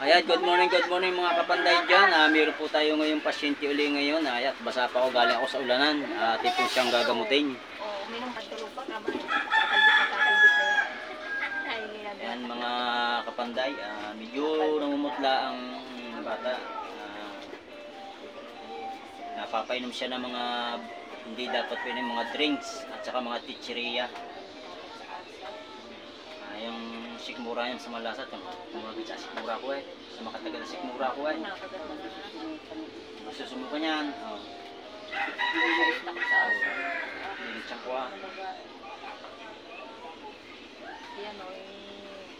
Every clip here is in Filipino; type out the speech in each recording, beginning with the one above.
Ayan, good morning mga kapanday dyan. Meron po tayo ngayong pasyente uli ngayon. Ayan, basa pa ako, galing ako sa ulanan. At ito siyang gagamutin. Ayan mga kapanday, medyo namumutla ang bata. Napapainom siya ng mga hindi dapat pwede mga drinks at saka mga chicheria. Yung sikmura yan sa malasat, yung mga sikmura ko sa makatagal na sikmura ko Susumukan yan. Nilitsang ko Yan o,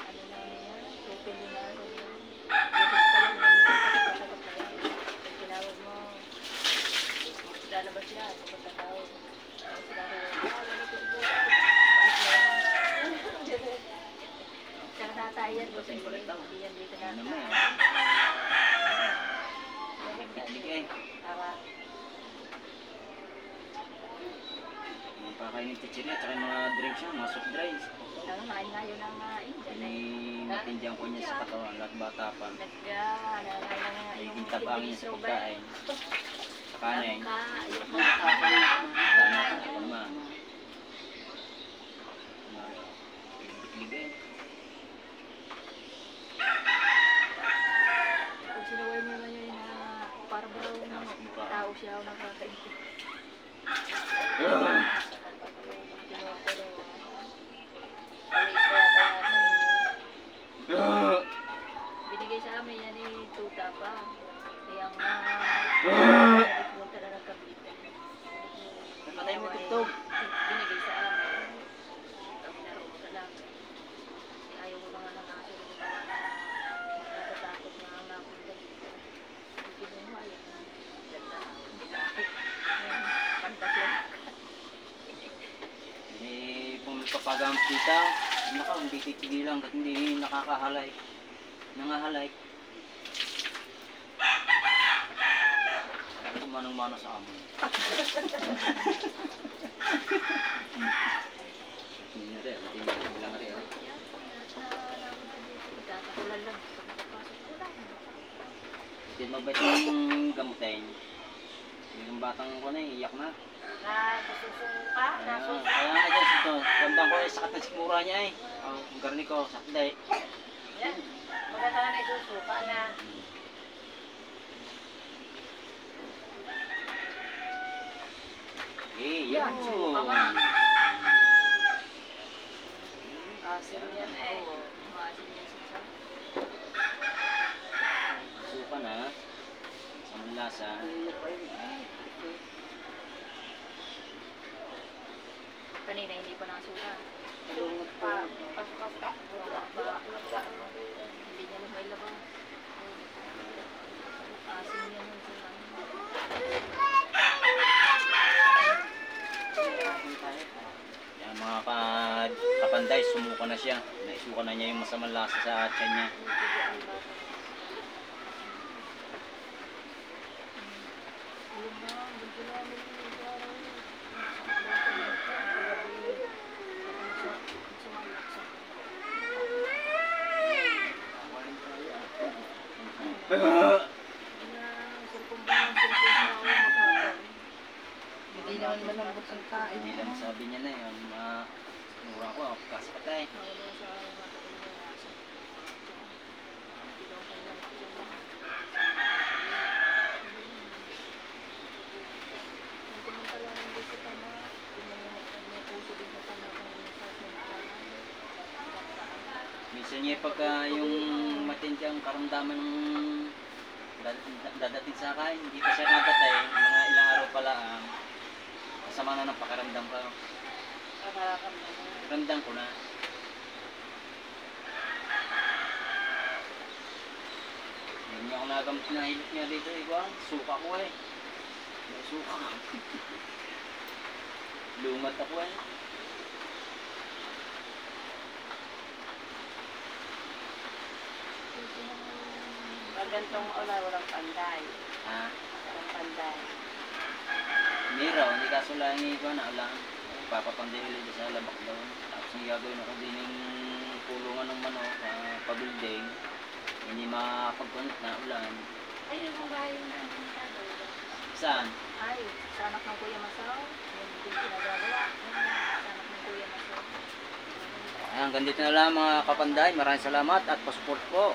ano na yan, open din na rin. Tinawag mo, lalabas sila, pagkatawag. Tsaka natayan ko sa inyo, hindi yan dito natayan. Pakainin chichiria at saka mga drinks siya, mga soft drinks. Nakain nga yun ang Matindihan ko niya sa katawan, lahat bata pa. Naging tabang niya sa pagkain. Sa kanin. Tama. Ligay. Pag sinaway mo na yun na parang tao siya o nakakaintip. Binigay sa amin yan ni Tuta pa. Kaya nga punta na ng Cavite. Patay mo tugtog. Binigay sa amin. Kami naroon ka lang. Kasi ayaw mo mga nangaso. Natatakot na ang napunta dito. Hindi mo ayaw. Pantas lang. Papagamp kita, hindi titigilan at hindi nakakahalay. Nangahalay. Manong-mano sa amin. Hindi rin, hindi lang rin. Kakakulan lang. Hindi mabait yung gamutin. Yung batang ko na, iyak na. Nasusuka? Kaya nga dyan ito, tandang ko sakit ng sikmura niya ang garni ko, sakit Yan, maganda na nasusuka na. Yan po. Asin yan maasin yan siya. Suka na. Sa malasa. Kanina hindi pa nasuka. Hindi niya lang may labang. Asin yan Yan mga kapanday, sumuka na siya. Naisuka na niya yung masamang lasa sa tiyan niya. Hindi naman malambot ang kain. Hindi lang sabi niya na yun, mura ko, kasi patay. Minsan niya pagka yung matindi ang karamdaman ng dadating sa akin, hindi pa siya nagatay, mga ilang araw pala kasama na ng pakaramdam ko. Ramdam ko na. Hindi niya ako nagamit na hilot niya dito, suka ko may suka ka. Lungat ako Gantong walang panday. Walang panday. Meron, hindi kaso lang yung ulang. Papapandili sa labak daw. Tapos gagawin ako din yung kulungan ng manok, pa-building. Hindi makapagpunot na ulan. Ay, yung bahay na Saan? ay, sa anak ng Kuya Masaw. Yung ginagawa. Sa anak ng Kuya Masaw. Ayan, hanggang dito na lang mga kapanday. Maraming salamat at pasupport po.